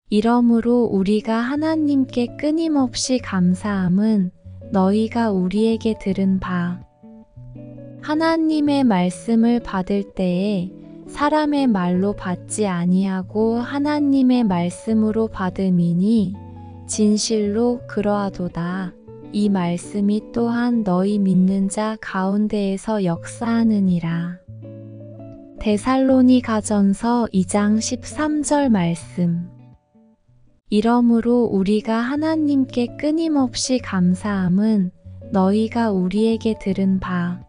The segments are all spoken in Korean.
이러므로 우리가 하나님께 끊임없이 감사함은 너희가 우리에게 들은 바 하나님의 말씀을 받을 때에 사람의 말로 받지 아니하고 하나님의 말씀으로 받음이니 진실로 그러하도다. 이 말씀이 또한 너희 믿는 자 가운데에서 역사하느니라. 데살로니가전서 2장 13절 말씀. 이러므로 우리가 하나님께 끊임없이 감사함은 너희가 우리에게 들은 바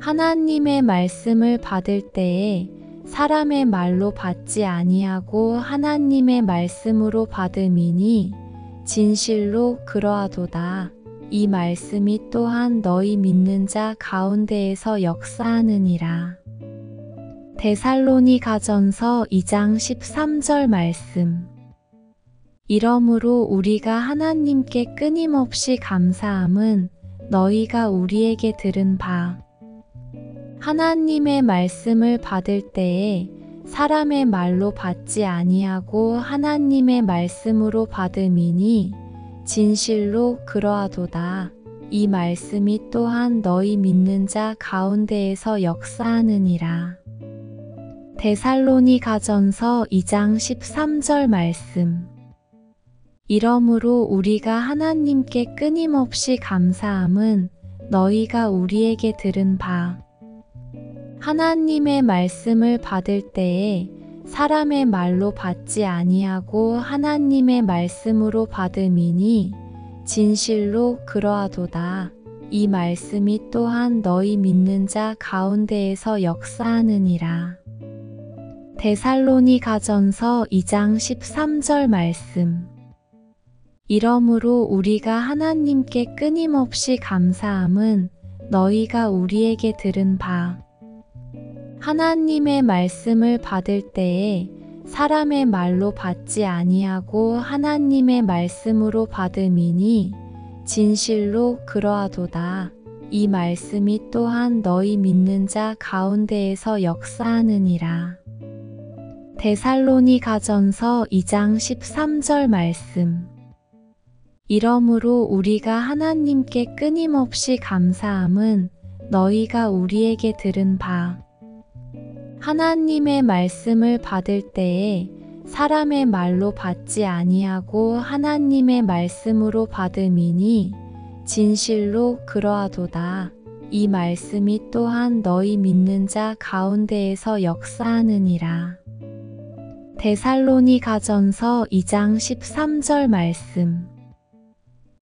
하나님의 말씀을 받을 때에 사람의 말로 받지 아니하고 하나님의 말씀으로 받음이니 진실로 그러하도다. 이 말씀이 또한 너희 믿는 자 가운데에서 역사하느니라. 데살로니가전서 2장 13절 말씀. 이러므로 우리가 하나님께 끊임없이 감사함은 너희가 우리에게 들은 바 하나님의 말씀을 받을 때에 사람의 말로 받지 아니하고 하나님의 말씀으로 받음이니 진실로 그러하도다. 이 말씀이 또한 너희 믿는 자 가운데에서 역사하느니라. 데살로니가전서 2장 13절 말씀. 이러므로 우리가 하나님께 끊임없이 감사함은 너희가 우리에게 들은 바 하나님의 말씀을 받을 때에 사람의 말로 받지 아니하고 하나님의 말씀으로 받음이니 진실로 그러하도다. 이 말씀이 또한 너희 믿는 자 가운데에서 역사하느니라. 데살로니가전서 2장 13절 말씀. 이러므로 우리가 하나님께 끊임없이 감사함은 너희가 우리에게 들은 바 하나님의 말씀을 받을 때에 사람의 말로 받지 아니하고 하나님의 말씀으로 받음이니 진실로 그러하도다. 이 말씀이 또한 너희 믿는 자 가운데에서 역사하느니라. 데살로니가전서 2장 13절 말씀. 이러므로 우리가 하나님께 끊임없이 감사함은 너희가 우리에게 들은 바 하나님의 말씀을 받을 때에 사람의 말로 받지 아니하고 하나님의 말씀으로 받음이니 진실로 그러하도다. 이 말씀이 또한 너희 믿는 자 가운데에서 역사하느니라. 데살로니가전서 2장 13절 말씀.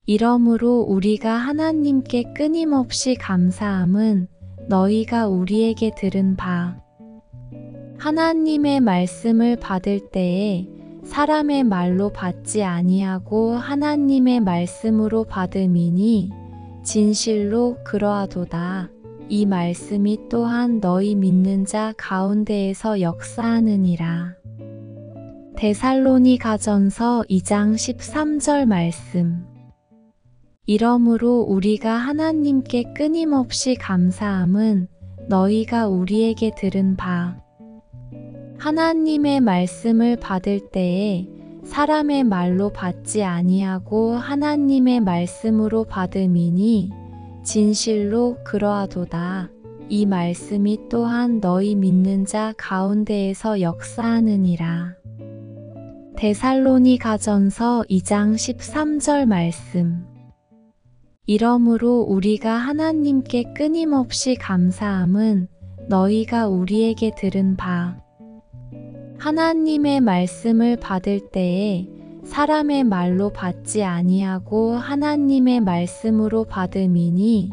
이러므로 우리가 하나님께 끊임없이 감사함은 너희가 우리에게 들은 바 하나님의 말씀을 받을 때에 사람의 말로 받지 아니하고 하나님의 말씀으로 받음이니 진실로 그러하도다. 이 말씀이 또한 너희 믿는 자 가운데에서 역사하느니라. 데살로니가전서 2장 13절 말씀. 이러므로 우리가 하나님께 끊임없이 감사함은 너희가 우리에게 들은 바 하나님의 말씀을 받을 때에 사람의 말로 받지 아니하고 하나님의 말씀으로 받음이니 진실로 그러하도다. 이 말씀이 또한 너희 믿는 자 가운데에서 역사하느니라. 데살로니가전서 2장 13절 말씀. 이러므로 우리가 하나님께 끊임없이 감사함은 너희가 우리에게 들은 바 하나님의 말씀을 받을 때에 사람의 말로 받지 아니하고 하나님의 말씀으로 받음이니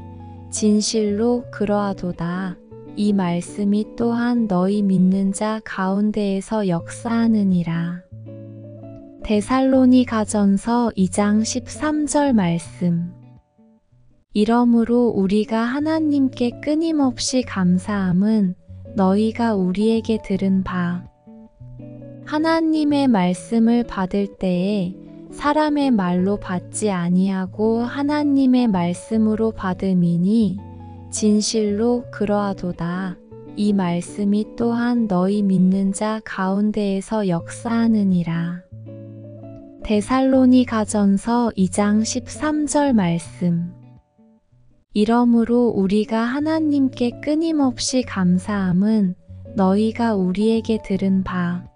진실로 그러하도다. 이 말씀이 또한 너희 믿는 자 가운데에서 역사하느니라. 데살로니가전서 2장 13절 말씀. 이러므로 우리가 하나님께 끊임없이 감사함은 너희가 우리에게 들은 바 하나님의 말씀을 받을 때에 사람의 말로 받지 아니하고 하나님의 말씀으로 받음이니 진실로 그러하도다. 이 말씀이 또한 너희 믿는 자 가운데에서 역사하느니라. 데살로니가전서 2장 13절 말씀. 이러므로 우리가 하나님께 끊임없이 감사함은 너희가 우리에게 들은 바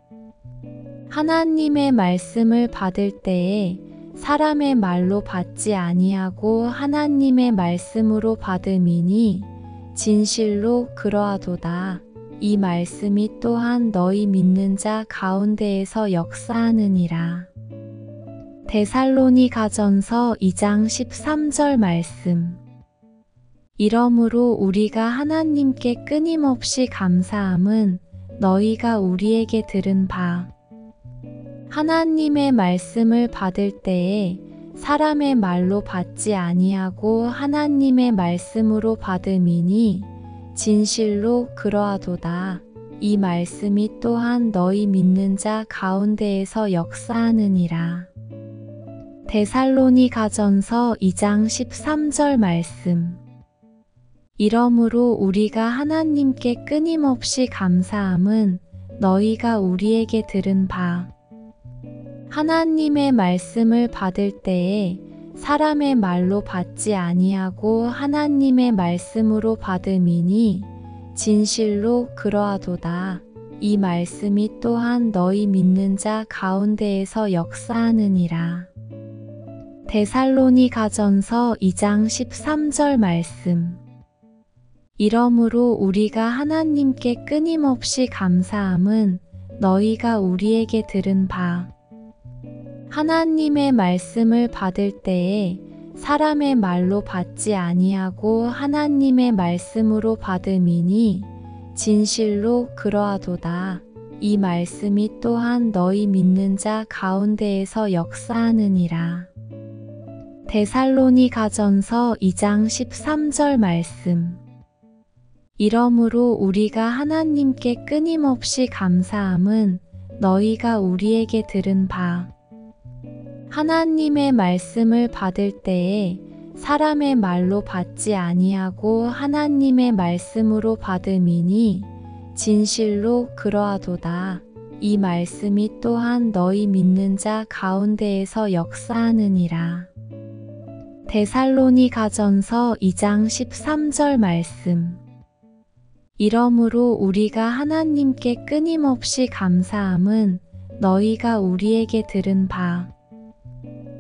하나님의 말씀을 받을 때에 사람의 말로 받지 아니하고 하나님의 말씀으로 받음이니 진실로 그러하도다. 이 말씀이 또한 너희 믿는 자 가운데에서 역사하느니라. 데살로니가전서 2장 13절 말씀. 이러므로 우리가 하나님께 끊임없이 감사함은 너희가 우리에게 들은 바 하나님의 말씀을 받을 때에 사람의 말로 받지 아니하고 하나님의 말씀으로 받음이니 진실로 그러하도다. 이 말씀이 또한 너희 믿는 자 가운데에서 역사하느니라. 데살로니가전서 2장 13절 말씀. 이러므로 우리가 하나님께 끊임없이 감사함은 너희가 우리에게 들은 바 하나님의 말씀을 받을 때에 사람의 말로 받지 아니하고 하나님의 말씀으로 받음이니 진실로 그러하도다. 이 말씀이 또한 너희 믿는 자 가운데에서 역사하느니라. 데살로니가전서 2장 13절 말씀. 이러므로 우리가 하나님께 끊임없이 감사함은 너희가 우리에게 들은 바 하나님의 말씀을 받을 때에 사람의 말로 받지 아니하고 하나님의 말씀으로 받음이니 진실로 그러하도다. 이 말씀이 또한 너희 믿는 자 가운데에서 역사하느니라. 데살로니가전서 2장 13절 말씀. 이러므로 우리가 하나님께 끊임없이 감사함은 너희가 우리에게 들은 바 하나님의 말씀을 받을 때에 사람의 말로 받지 아니하고 하나님의 말씀으로 받음이니 진실로 그러하도다. 이 말씀이 또한 너희 믿는 자 가운데에서 역사하느니라. 데살로니가전서 2장 13절 말씀. 이러므로 우리가 하나님께 끊임없이 감사함은 너희가 우리에게 들은 바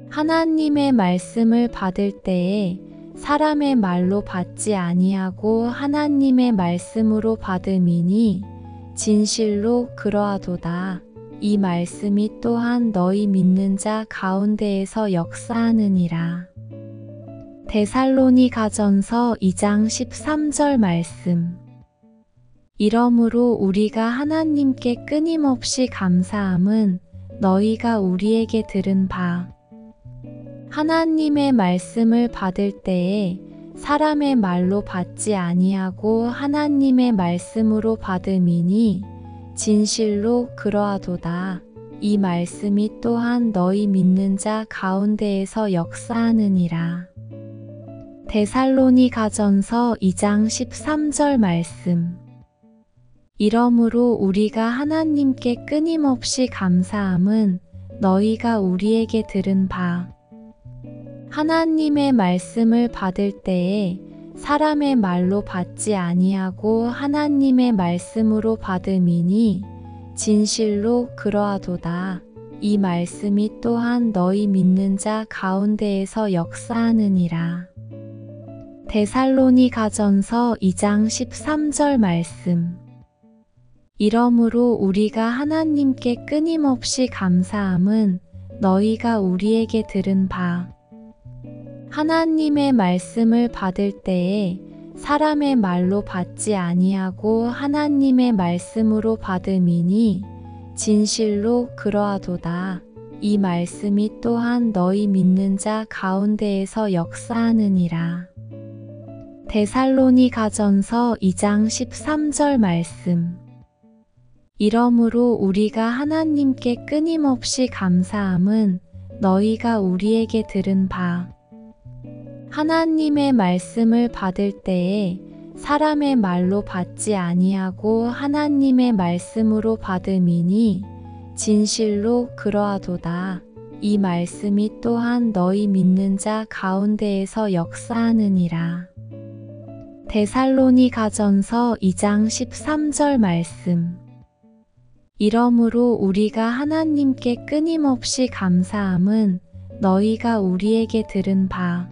하나님의 말씀을 받을 때에 사람의 말로 받지 아니하고 하나님의 말씀으로 받음이니 진실로 그러하도다. 이 말씀이 또한 너희 믿는 자 가운데에서 역사하느니라. 데살로니가전서 2장 13절 말씀. 이러므로 우리가 하나님께 끊임없이 감사함은 너희가 우리에게 들은 바 하나님의 말씀을 받을 때에 사람의 말로 받지 아니하고 하나님의 말씀으로 받음이니 진실로 그러하도다. 이 말씀이 또한 너희 믿는 자 가운데에서 역사하느니라. 데살로니가전서 2장 13절 말씀. 이러므로 우리가 하나님께 끊임없이 감사함은 너희가 우리에게 들은 바 하나님의 말씀을 받을 때에 사람의 말로 받지 아니하고 하나님의 말씀으로 받음이니 진실로 그러하도다. 이 말씀이 또한 너희 믿는 자 가운데에서 역사하느니라. 데살로니가전서 2장 13절 말씀. 이러므로 우리가 하나님께 끊임없이 감사함은 너희가 우리에게 들은 바 하나님의 말씀을 받을 때에 사람의 말로 받지 아니하고 하나님의 말씀으로 받음이니 진실로 그러하도다. 이 말씀이 또한 너희 믿는 자 가운데에서 역사하느니라. 데살로니가전서 2장 13절 말씀. 이러므로 우리가 하나님께 끊임없이 감사함은 너희가 우리에게 들은 바 하나님의 말씀을 받을 때에 사람의 말로 받지 아니하고 하나님의 말씀으로 받음이니 진실로 그러하도다. 이 말씀이 또한 너희 믿는 자 가운데에서 역사하느니라. 데살로니가전서 2장 13절 말씀. 이러므로 우리가 하나님께 끊임없이 감사함은 너희가 우리에게 들은 바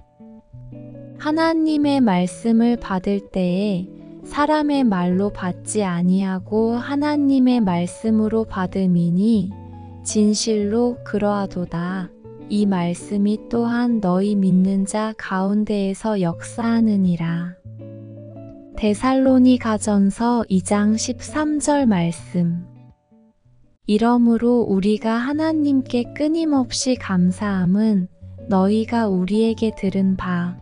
하나님의 말씀을 받을 때에 사람의 말로 받지 아니하고 하나님의 말씀으로 받음이니 진실로 그러하도다. 이 말씀이 또한 너희 믿는 자 가운데에서 역사하느니라. 데살로니가전서 2장 13절 말씀. 이러므로 우리가 하나님께 끊임없이 감사함은 너희가 우리에게 들은 바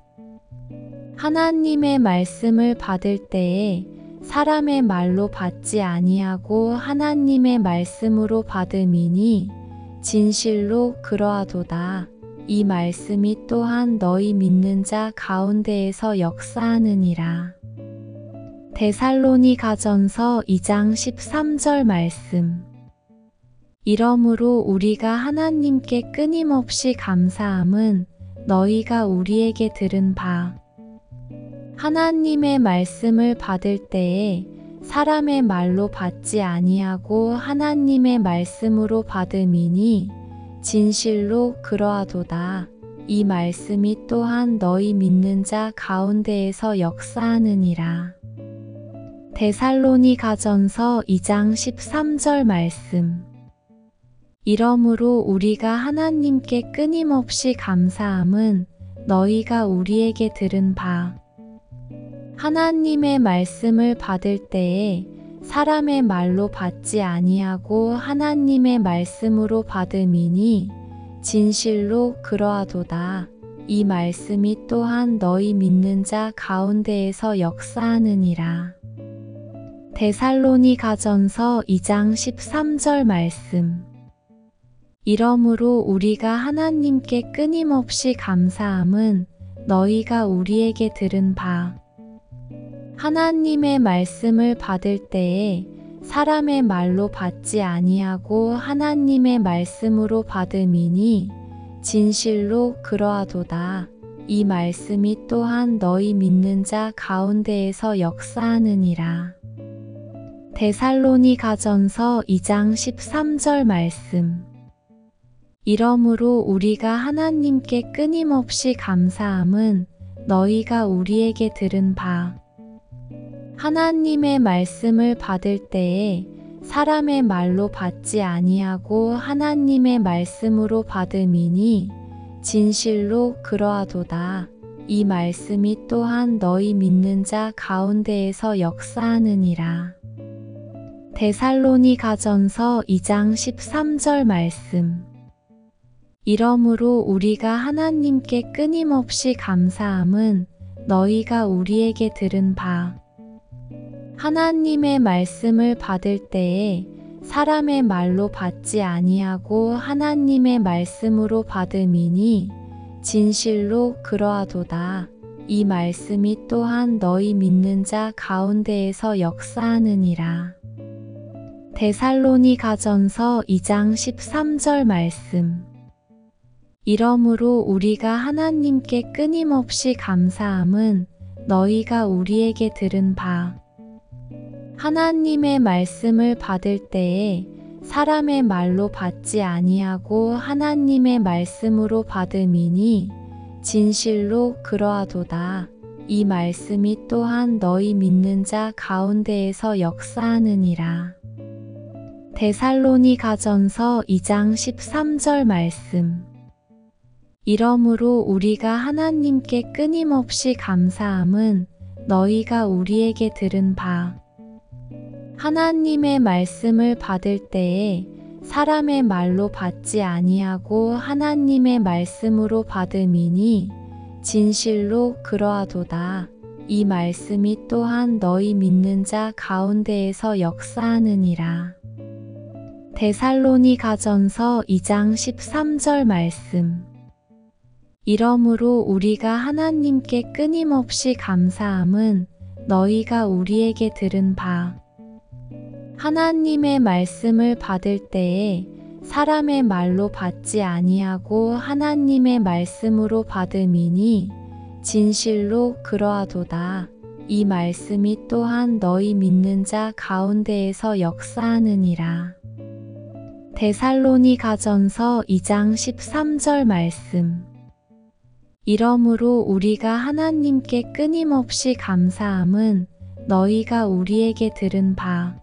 하나님의 말씀을 받을 때에 사람의 말로 받지 아니하고 하나님의 말씀으로 받음이니 진실로 그러하도다. 이 말씀이 또한 너희 믿는 자 가운데에서 역사하느니라. 데살로니가전서 2장 13절 말씀. 이러므로 우리가 하나님께 끊임없이 감사함은 너희가 우리에게 들은 바 하나님의 말씀을 받을 때에 사람의 말로 받지 아니하고 하나님의 말씀으로 받음이니 진실로 그러하도다. 이 말씀이 또한 너희 믿는 자 가운데에서 역사하느니라. 데살로니가전서 2장 13절 말씀. 이러므로 우리가 하나님께 끊임없이 감사함은 너희가 우리에게 들은 바 하나님의 말씀을 받을 때에 사람의 말로 받지 아니하고 하나님의 말씀으로 받음이니 진실로 그러하도다. 이 말씀이 또한 너희 믿는 자 가운데에서 역사하느니라. 데살로니가전서 2장 13절 말씀. 이러므로 우리가 하나님께 끊임없이 감사함은 너희가 우리에게 들은 바 하나님의 말씀을 받을 때에 사람의 말로 받지 아니하고 하나님의 말씀으로 받음이니 진실로 그러하도다. 이 말씀이 또한 너희 믿는 자 가운데에서 역사하느니라. 데살로니가전서 2장 13절 말씀. 이러므로 우리가 하나님께 끊임없이 감사함은 너희가 우리에게 들은 바 하나님의 말씀을 받을 때에 사람의 말로 받지 아니하고 하나님의 말씀으로 받음이니 진실로 그러하도다. 이 말씀이 또한 너희 믿는 자 가운데에서 역사하느니라. 데살로니가전서 2장 13절 말씀. 이러므로 우리가 하나님께 끊임없이 감사함은 너희가 우리에게 들은 바 하나님의 말씀을 받을 때에 사람의 말로 받지 아니하고 하나님의 말씀으로 받음이니 진실로 그러하도다. 이 말씀이 또한 너희 믿는 자 가운데에서 역사하느니라. 데살로니가전서 2장 13절 말씀. 이러므로 우리가 하나님께 끊임없이 감사함은 너희가 우리에게 들은 바 하나님의 말씀을 받을 때에 사람의 말로 받지 아니하고 하나님의 말씀으로 받음이니 진실로 그러하도다. 이 말씀이 또한 너희 믿는 자 가운데에서 역사하느니라. 데살로니가전서 2장 13절 말씀. 이러므로 우리가 하나님께 끊임없이 감사함은 너희가 우리에게 들은 바 하나님의 말씀을 받을 때에 사람의 말로 받지 아니하고 하나님의 말씀으로 받음이니 진실로 그러하도다. 이 말씀이 또한 너희 믿는 자 가운데에서 역사하느니라. 데살로니가전서 2장 13절 말씀. 이러므로 우리가 하나님께 끊임없이 감사함은 너희가 우리에게 들은 바 하나님의 말씀을 받을 때에 사람의 말로 받지 아니하고 하나님의 말씀으로 받음이니 진실로 그러하도다. 이 말씀이 또한 너희 믿는 자 가운데에서 역사하느니라. 데살로니가전서 2장 13절 말씀. 이러므로 우리가 하나님께 끊임없이 감사함은 너희가 우리에게 들은 바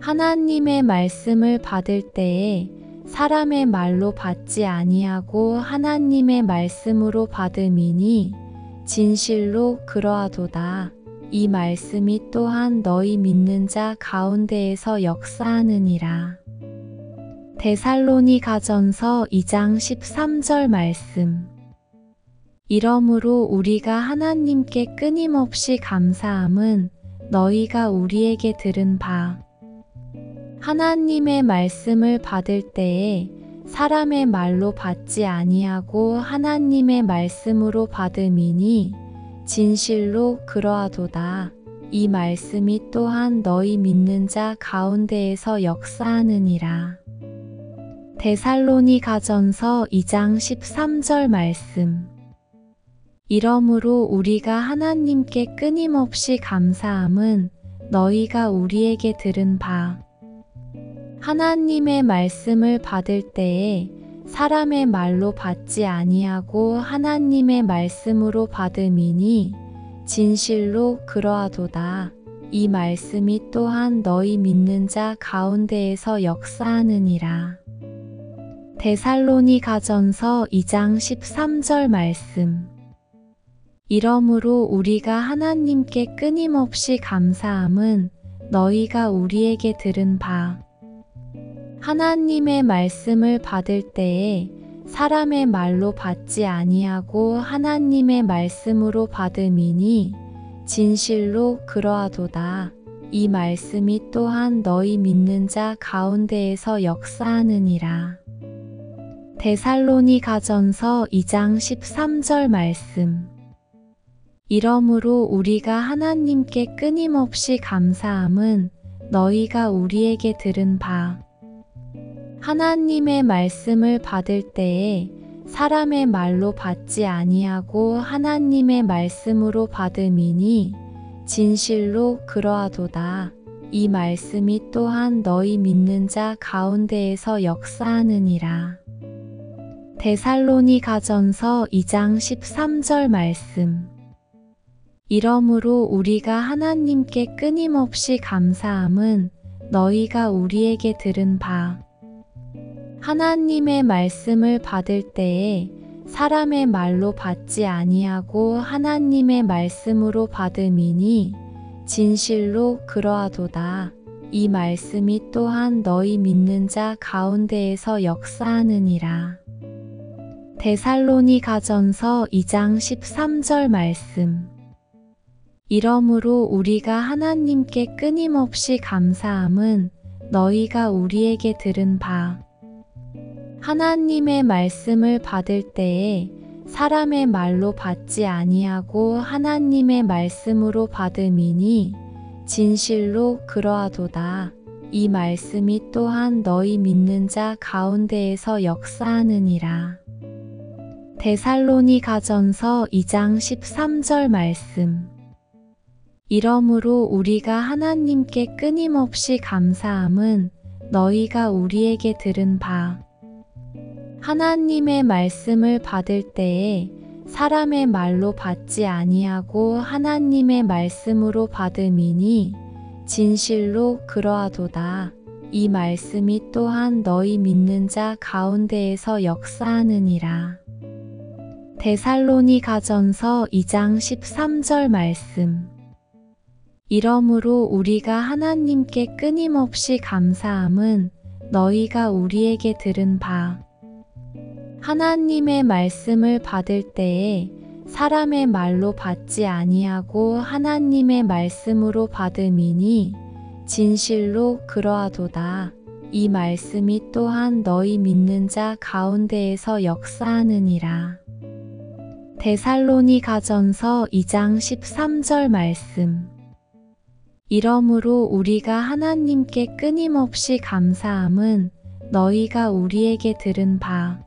하나님의 말씀을 받을 때에 사람의 말로 받지 아니하고 하나님의 말씀으로 받음이니 진실로 그러하도다. 이 말씀이 또한 너희 믿는 자 가운데에서 역사하느니라. 데살로니가전서 2장 13절 말씀. 이러므로 우리가 하나님께 끊임없이 감사함은 너희가 우리에게 들은 바 하나님의 말씀을 받을 때에 사람의 말로 받지 아니하고 하나님의 말씀으로 받음이니 진실로 그러하도다. 이 말씀이 또한 너희 믿는 자 가운데에서 역사하느니라. 데살로니가전서 2장 13절 말씀. 이러므로 우리가 하나님께 끊임없이 감사함은 너희가 우리에게 들은 바 하나님의 말씀을 받을 때에 사람의 말로 받지 아니하고 하나님의 말씀으로 받음이니 진실로 그러하도다. 이 말씀이 또한 너희 믿는 자 가운데에서 역사하느니라. 데살로니가전서 2장 13절 말씀. 이러므로 우리가 하나님께 끊임없이 감사함은 너희가 우리에게 들은 바 하나님의 말씀을 받을 때에 사람의 말로 받지 아니하고 하나님의 말씀으로 받음이니 진실로 그러하도다. 이 말씀이 또한 너희 믿는 자 가운데에서 역사하느니라. 데살로니가전서 2장 13절 말씀. 이러므로 우리가 하나님께 끊임없이 감사함은 너희가 우리에게 들은 바 하나님의 말씀을 받을 때에 사람의 말로 받지 아니하고 하나님의 말씀으로 받음이니 진실로 그러하도다. 이 말씀이 또한 너희 믿는 자 가운데에서 역사하느니라. 데살로니가전서 2장 13절 말씀. 이러므로 우리가 하나님께 끊임없이 감사함은 너희가 우리에게 들은 바 하나님의 말씀을 받을 때에 사람의 말로 받지 아니하고 하나님의 말씀으로 받음이니 진실로 그러하도다. 이 말씀이 또한 너희 믿는 자 가운데에서 역사하느니라. 데살로니가전서 2장 13절 말씀. 이러므로 우리가 하나님께 끊임없이 감사함은 너희가 우리에게 들은 바 하나님의 말씀을 받을 때에 사람의 말로 받지 아니하고 하나님의 말씀으로 받음이니 진실로 그러하도다. 이 말씀이 또한 너희 믿는 자 가운데에서 역사하느니라. 데살로니가전서 2장 13절 말씀. 이러므로 우리가 하나님께 끊임없이 감사함은 너희가 우리에게 들은 바 하나님의 말씀을 받을 때에 사람의 말로 받지 아니하고 하나님의 말씀으로 받음이니 진실로 그러하도다. 이 말씀이 또한 너희 믿는 자 가운데에서 역사하느니라. 데살로니가전서 2장 13절 말씀. 이러므로 우리가 하나님께 끊임없이 감사함은 너희가 우리에게 들은 바 하나님의 말씀을 받을 때에 사람의 말로 받지 아니하고 하나님의 말씀으로 받음이니 진실로 그러하도다. 이 말씀이 또한 너희 믿는 자 가운데에서 역사하느니라. 데살로니가전서 2장 13절 말씀. 이러므로 우리가 하나님께 끊임없이 감사함은 너희가 우리에게 들은 바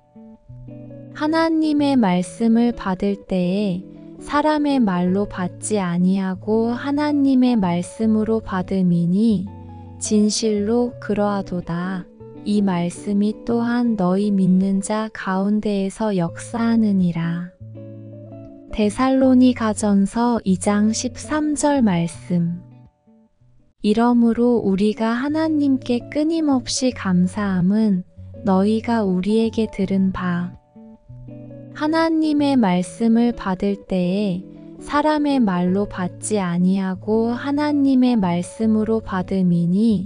하나님의 말씀을 받을 때에 사람의 말로 받지 아니하고 하나님의 말씀으로 받음이니 진실로 그러하도다. 이 말씀이 또한 너희 믿는 자 가운데에서 역사하느니라. 데살로니가전서 2장 13절 말씀. 이러므로 우리가 하나님께 끊임없이 감사함은 너희가 우리에게 들은 바 하나님의 말씀을 받을 때에 사람의 말로 받지 아니하고 하나님의 말씀으로 받음이니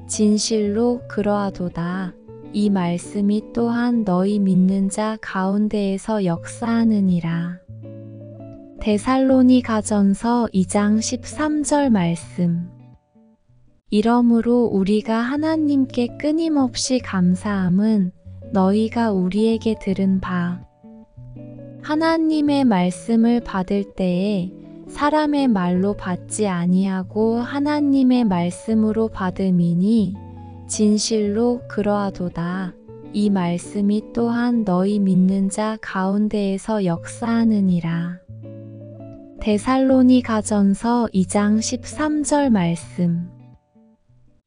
진실로 그러하도다. 이 말씀이 또한 너희 믿는 자 가운데에서 역사하느니라. 데살로니가전서 2장 13절 말씀. 이러므로 우리가 하나님께 끊임없이 감사함은 너희가 우리에게 들은 바 하나님의 말씀을 받을 때에 사람의 말로 받지 아니하고 하나님의 말씀으로 받음이니 진실로 그러하도다. 이 말씀이 또한 너희 믿는 자 가운데에서 역사하느니라. 데살로니가전서 2장 13절 말씀.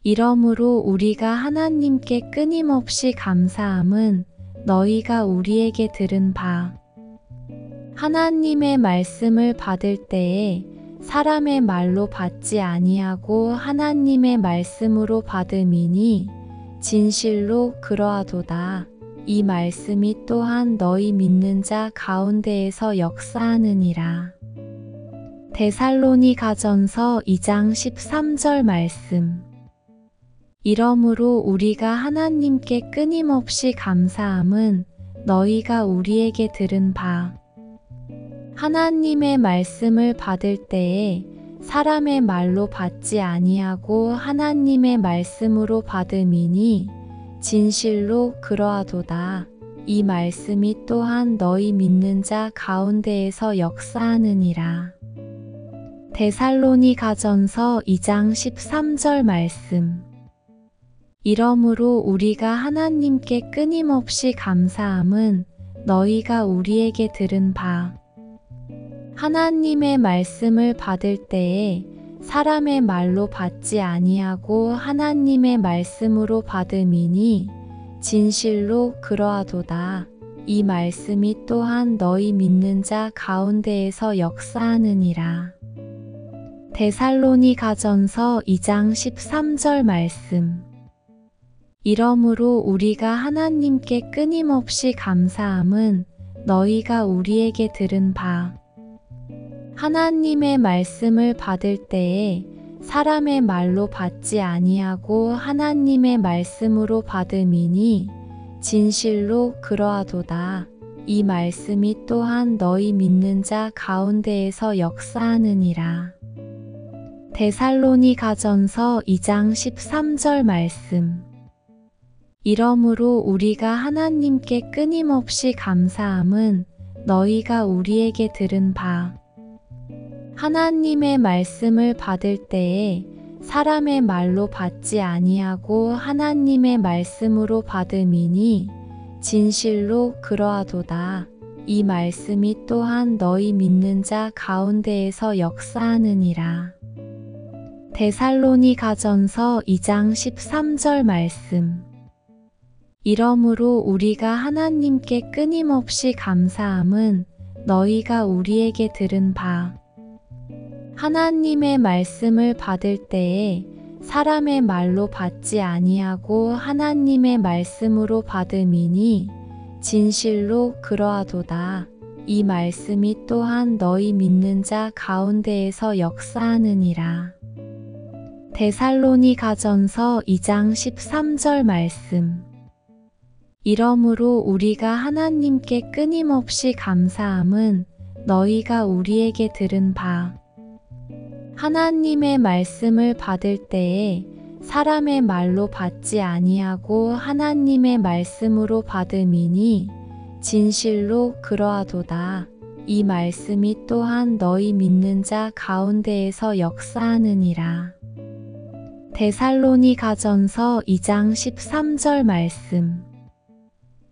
이러므로 우리가 하나님께 끊임없이 감사함은 너희가 우리에게 들은 바 하나님의 말씀을 받을 때에 사람의 말로 받지 아니하고 하나님의 말씀으로 받음이니 진실로 그러하도다. 이 말씀이 또한 너희 믿는 자 가운데에서 역사하느니라. 데살로니가전서 2장 13절 말씀. 이러므로 우리가 하나님께 끊임없이 감사함은 너희가 우리에게 들은 바 하나님의 말씀을 받을 때에 사람의 말로 받지 아니하고 하나님의 말씀으로 받음이니 진실로 그러하도다. 이 말씀이 또한 너희 믿는 자 가운데에서 역사하느니라. 데살로니가전서 2장 13절 말씀. 이러므로 우리가 하나님께 끊임없이 감사함은 너희가 우리에게 들은 바 하나님의 말씀을 받을 때에 사람의 말로 받지 아니하고 하나님의 말씀으로 받음이니 진실로 그러하도다. 이 말씀이 또한 너희 믿는 자 가운데에서 역사하느니라. 데살로니가전서 2장 13절 말씀. 이러므로 우리가 하나님께 끊임없이 감사함은 너희가 우리에게 들은 바 하나님의 말씀을 받을 때에 사람의 말로 받지 아니하고 하나님의 말씀으로 받음이니 진실로 그러하도다. 이 말씀이 또한 너희 믿는 자 가운데에서 역사하느니라. 데살로니가전서 2장 13절 말씀. 이러므로 우리가 하나님께 끊임없이 감사함은 너희가 우리에게 들은 바 하나님의 말씀을 받을 때에 사람의 말로 받지 아니하고 하나님의 말씀으로 받음이니 진실로 그러하도다. 이 말씀이 또한 너희 믿는 자 가운데에서 역사하느니라. 데살로니가전서 2장 13절 말씀. 이러므로 우리가 하나님께 끊임없이 감사함은 너희가 우리에게 들은 바 하나님의 말씀을 받을 때에 사람의 말로 받지 아니하고 하나님의 말씀으로 받음이니 진실로 그러하도다. 이 말씀이 또한 너희 믿는 자 가운데에서 역사하느니라. 데살로니가전서 2장 13절 말씀. 이러므로 우리가 하나님께 끊임없이 감사함은 너희가 우리에게 들은 바 하나님의 말씀을 받을 때에 사람의 말로 받지 아니하고 하나님의 말씀으로 받음이니 진실로 그러하도다. 이 말씀이 또한 너희 믿는 자 가운데에서 역사하느니라. 데살로니가전서 2장 13절 말씀.